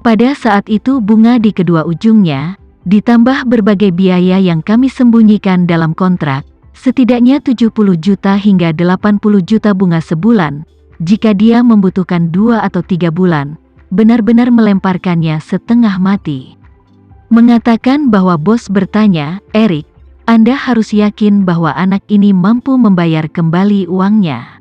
Pada saat itu bunga di kedua ujungnya, ditambah berbagai biaya yang kami sembunyikan dalam kontrak, setidaknya 70 juta hingga 80 juta bunga sebulan, jika dia membutuhkan 2 atau 3 bulan, benar-benar melemparkannya setengah mati. Mengatakan bahwa bos bertanya, "Erik, Anda harus yakin bahwa anak ini mampu membayar kembali uangnya.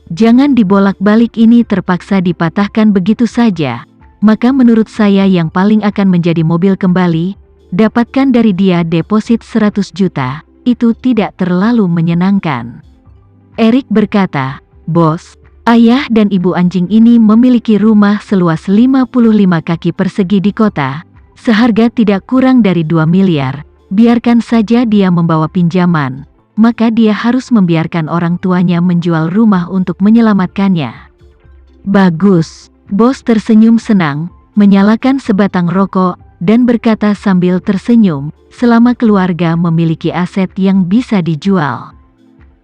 Jangan dibolak-balik, ini terpaksa dipatahkan begitu saja. Maka menurut saya yang paling akan menjadi mobil kembali, dapatkan dari dia deposit 100 juta, itu tidak terlalu menyenangkan." Erik berkata, "Bos, ayah dan ibu anjing ini memiliki rumah seluas 55 kaki persegi di kota, seharga tidak kurang dari 2 miliar. Biarkan saja dia membawa pinjaman, maka dia harus membiarkan orang tuanya menjual rumah untuk menyelamatkannya." "Bagus." Bos tersenyum senang, menyalakan sebatang rokok, dan berkata sambil tersenyum, "Selama keluarga memiliki aset yang bisa dijual."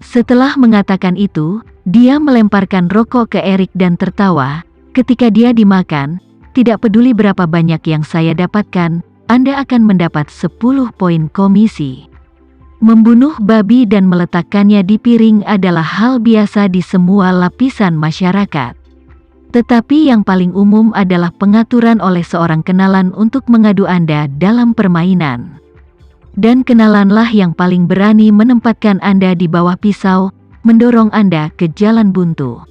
Setelah mengatakan itu, dia melemparkan rokok ke Erik dan tertawa. "Ketika dia dimakan, tidak peduli berapa banyak yang saya dapatkan, Anda akan mendapat 10 poin komisi." Membunuh babi dan meletakkannya di piring adalah hal biasa di semua lapisan masyarakat. Tetapi yang paling umum adalah pengaturan oleh seorang kenalan untuk mengadu Anda dalam permainan. Dan kenalanlah yang paling berani menempatkan Anda di bawah pisau, mendorong Anda ke jalan buntu.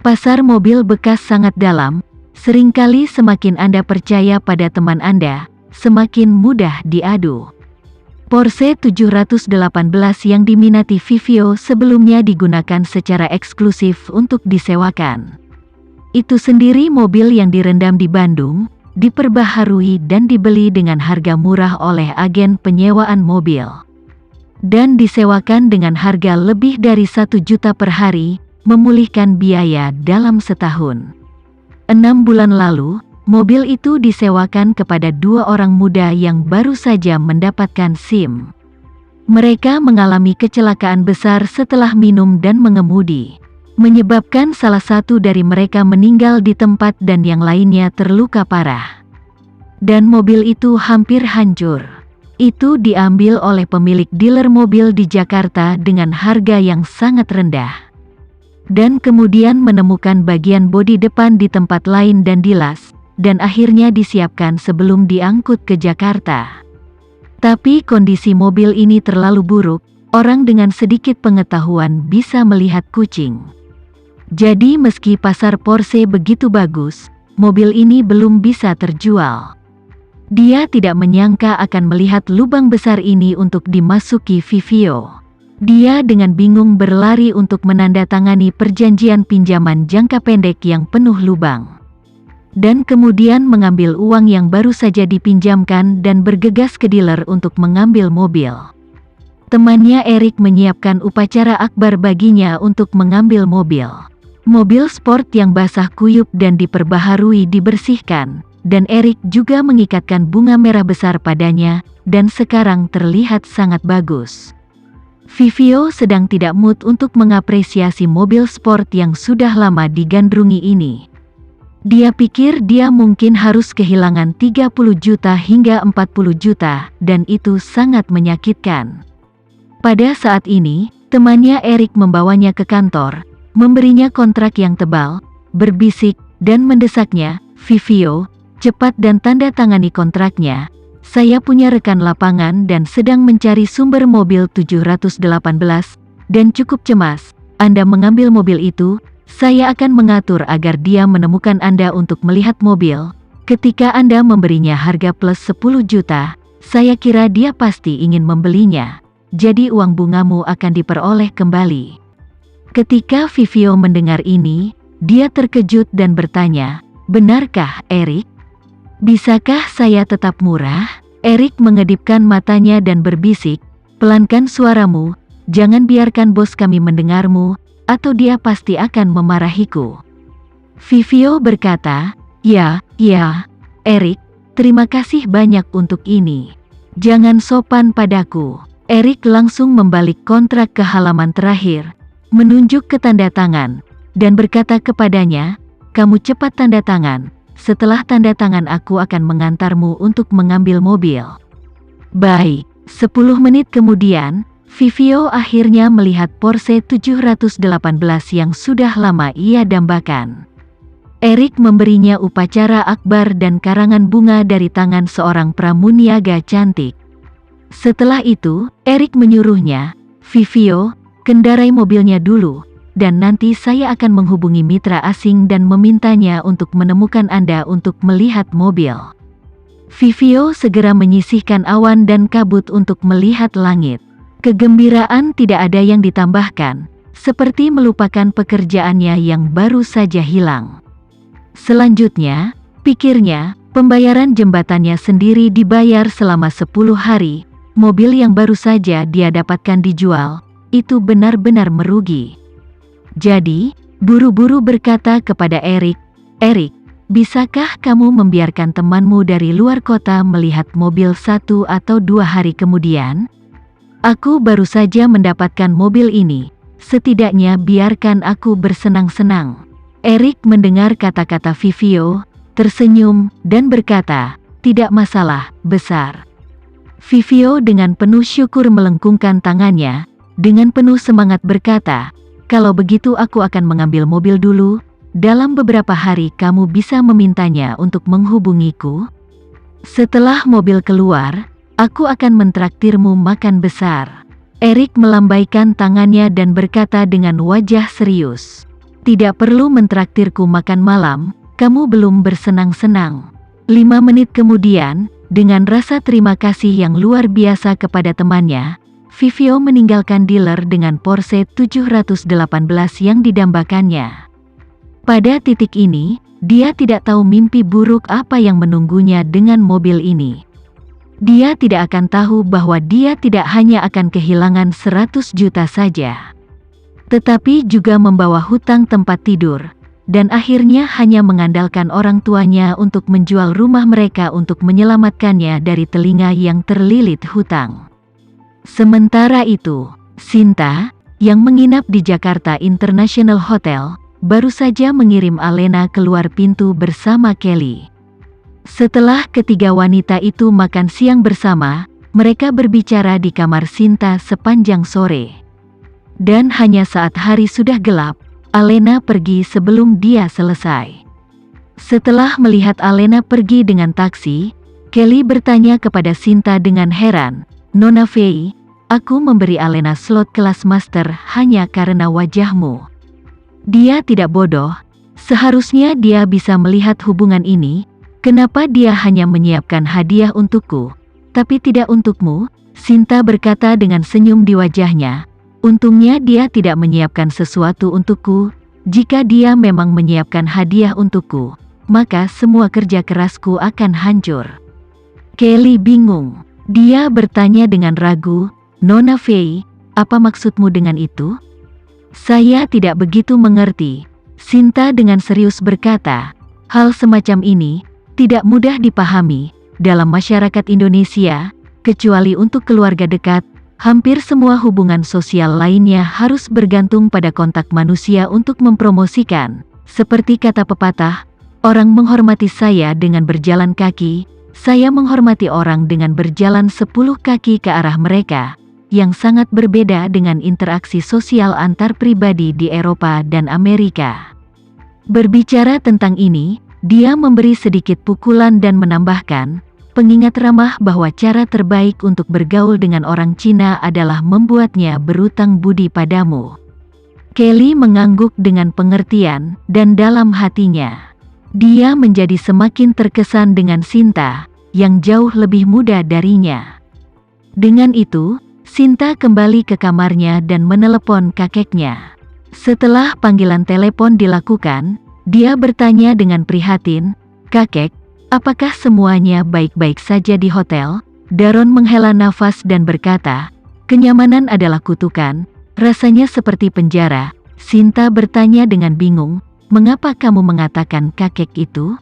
Pasar mobil bekas sangat dalam, seringkali semakin Anda percaya pada teman Anda, semakin mudah diadu. Porsche 718 yang diminati Vivio sebelumnya digunakan secara eksklusif untuk disewakan. Itu sendiri mobil yang direndam di Bandung, diperbaharui dan dibeli dengan harga murah oleh agen penyewaan mobil. Dan disewakan dengan harga lebih dari 1 juta per hari, memulihkan biaya dalam setahun. 6 bulan lalu, mobil itu disewakan kepada 2 orang muda yang baru saja mendapatkan SIM. Mereka mengalami kecelakaan besar setelah minum dan mengemudi, menyebabkan salah satu dari mereka meninggal di tempat dan yang lainnya terluka parah. Dan mobil itu hampir hancur. Itu diambil oleh pemilik dealer mobil di Jakarta dengan harga yang sangat rendah. Dan kemudian menemukan bagian bodi depan di tempat lain dan dilas, dan akhirnya disiapkan sebelum diangkut ke Jakarta. Tapi kondisi mobil ini terlalu buruk, orang dengan sedikit pengetahuan bisa melihat kucing. Jadi meski pasar Porsche begitu bagus, mobil ini belum bisa terjual. Dia tidak menyangka akan melihat lubang besar ini untuk dimasuki Vivio. Dia dengan bingung berlari untuk menandatangani perjanjian pinjaman jangka pendek yang penuh lubang. Dan kemudian mengambil uang yang baru saja dipinjamkan dan bergegas ke dealer untuk mengambil mobil. Temannya Erik menyiapkan upacara akbar baginya untuk mengambil mobil. Mobil sport yang basah kuyup dan diperbaharui dibersihkan, dan Erik juga mengikatkan bunga merah besar padanya, dan sekarang terlihat sangat bagus. Vivio sedang tidak mood untuk mengapresiasi mobil sport yang sudah lama digandrungi ini. Dia pikir dia mungkin harus kehilangan 30 juta hingga 40 juta, dan itu sangat menyakitkan. Pada saat ini, temannya Erik membawanya ke kantor, memberinya kontrak yang tebal, berbisik, dan mendesaknya, "Vivio, cepat dan tanda tangani kontraknya. Saya punya rekan lapangan dan sedang mencari sumber mobil 718, dan cukup cemas. Anda mengambil mobil itu, saya akan mengatur agar dia menemukan Anda untuk melihat mobil. Ketika Anda memberinya harga plus 10 juta, saya kira dia pasti ingin membelinya. Jadi uang bungamu akan diperoleh kembali." Ketika Vivio mendengar ini, dia terkejut dan bertanya, "Benarkah, Erik? Bisakah saya tetap murah?" Erik mengedipkan matanya dan berbisik, "Pelankan suaramu, jangan biarkan bos kami mendengarmu, atau dia pasti akan memarahiku." Vivio berkata, ya, Erik, terima kasih banyak untuk ini. Jangan sopan padaku." Erik langsung membalik kontrak ke halaman terakhir, menunjuk ke tanda tangan, dan berkata kepadanya, "Kamu cepat tanda tangan, Setelah tanda tangan aku akan mengantarmu untuk mengambil mobil. Baik, 10 menit kemudian, Vivio akhirnya melihat Porsche 718 yang sudah lama ia dambakan. Erik memberinya upacara akbar dan karangan bunga dari tangan seorang pramuniaga cantik. Setelah itu, Erik menyuruhnya, "Vivio, kendarai mobilnya dulu, dan nanti saya akan menghubungi mitra asing dan memintanya untuk menemukan Anda untuk melihat mobil." Vivio segera menyisihkan awan dan kabut untuk melihat langit. Kegembiraan tidak ada yang ditambahkan, seperti melupakan pekerjaannya yang baru saja hilang. Selanjutnya, pikirnya, pembayaran jembatannya sendiri dibayar selama 10 hari, mobil yang baru saja dia dapatkan dijual, itu benar-benar merugi. Jadi, buru-buru berkata kepada Erik, "Erik, bisakah kamu membiarkan temanmu dari luar kota melihat mobil 1 atau 2 hari kemudian? Aku baru saja mendapatkan mobil ini, setidaknya biarkan aku bersenang-senang." Erik mendengar kata-kata Vivio, tersenyum, dan berkata, "Tidak masalah, besar." Vivio dengan penuh syukur melengkungkan tangannya, dengan penuh semangat berkata, "Kalau begitu aku akan mengambil mobil dulu, dalam beberapa hari kamu bisa memintanya untuk menghubungiku. Setelah mobil keluar, aku akan mentraktirmu makan besar." Erik melambaikan tangannya dan berkata dengan wajah serius, "Tidak perlu mentraktirku makan malam, kamu belum bersenang-senang." 5 menit kemudian, dengan rasa terima kasih yang luar biasa kepada temannya, Vivio meninggalkan dealer dengan Porsche 718 yang didambakannya. Pada titik ini, dia tidak tahu mimpi buruk apa yang menunggunya dengan mobil ini. Dia tidak akan tahu bahwa dia tidak hanya akan kehilangan 100 juta saja, tetapi juga membawa hutang tempat tidur, dan akhirnya hanya mengandalkan orang tuanya untuk menjual rumah mereka untuk menyelamatkannya dari telinga yang terlilit hutang. Sementara itu, Sinta, yang menginap di Jakarta International Hotel, baru saja mengirim Alena keluar pintu bersama Kelly. Setelah ketiga wanita itu makan siang bersama, mereka berbicara di kamar Sinta sepanjang sore. Dan hanya saat hari sudah gelap, Alena pergi sebelum dia selesai. Setelah melihat Alena pergi dengan taksi, Kelly bertanya kepada Sinta dengan heran, "Nona Fei, aku memberi Alena slot kelas master hanya karena wajahmu. Dia tidak bodoh, seharusnya dia bisa melihat hubungan ini. Kenapa dia hanya menyiapkan hadiah untukku, tapi tidak untukmu?" Sinta berkata dengan senyum di wajahnya, "Untungnya dia tidak menyiapkan sesuatu untukku. Jika dia memang menyiapkan hadiah untukku, maka semua kerja kerasku akan hancur." Kelly bingung. Dia bertanya dengan ragu, "Nona Fei, apa maksudmu dengan itu?" "Saya tidak begitu mengerti." Sinta dengan serius berkata, "Hal semacam ini tidak mudah dipahami dalam masyarakat Indonesia, kecuali untuk keluarga dekat. Hampir semua hubungan sosial lainnya harus bergantung pada kontak manusia untuk mempromosikan. Seperti kata pepatah, orang menghormati saya dengan berjalan kaki, saya menghormati orang dengan berjalan 10 kaki ke arah mereka, yang sangat berbeda dengan interaksi sosial antar pribadi di Eropa dan Amerika." Berbicara tentang ini, dia memberi sedikit pukulan dan menambahkan, "Pengingat ramah bahwa cara terbaik untuk bergaul dengan orang Cina adalah membuatnya berutang budi padamu." Kelly mengangguk dengan pengertian, dan dalam hatinya, dia menjadi semakin terkesan dengan Sinta, yang jauh lebih muda darinya. Dengan itu, Sinta kembali ke kamarnya dan menelepon kakeknya. Setelah panggilan telepon dilakukan, dia bertanya dengan prihatin, "Kakek, apakah semuanya baik-baik saja di hotel?" Daron menghela nafas dan berkata, "Kenyamanan adalah kutukan, rasanya seperti penjara." Sinta bertanya dengan bingung, "Mengapa kamu mengatakan kakek itu?"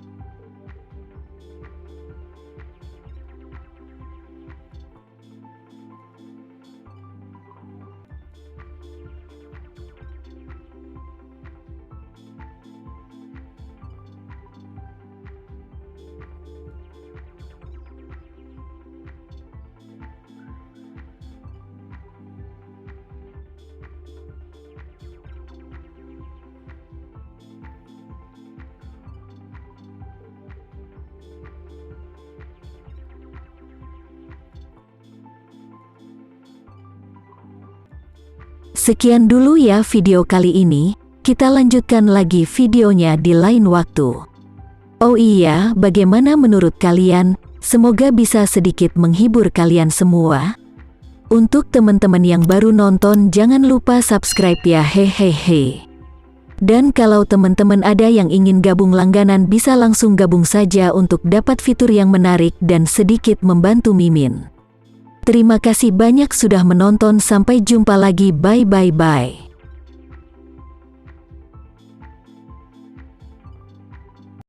Sekian dulu ya video kali ini, kita lanjutkan lagi videonya di lain waktu. Oh iya, bagaimana menurut kalian? Semoga bisa sedikit menghibur kalian semua. Untuk teman-teman yang baru nonton, jangan lupa subscribe ya, hehehe. Dan kalau teman-teman ada yang ingin gabung langganan, bisa langsung gabung saja untuk dapat fitur yang menarik dan sedikit membantu Mimin. Terima kasih banyak sudah menonton, sampai jumpa lagi, bye.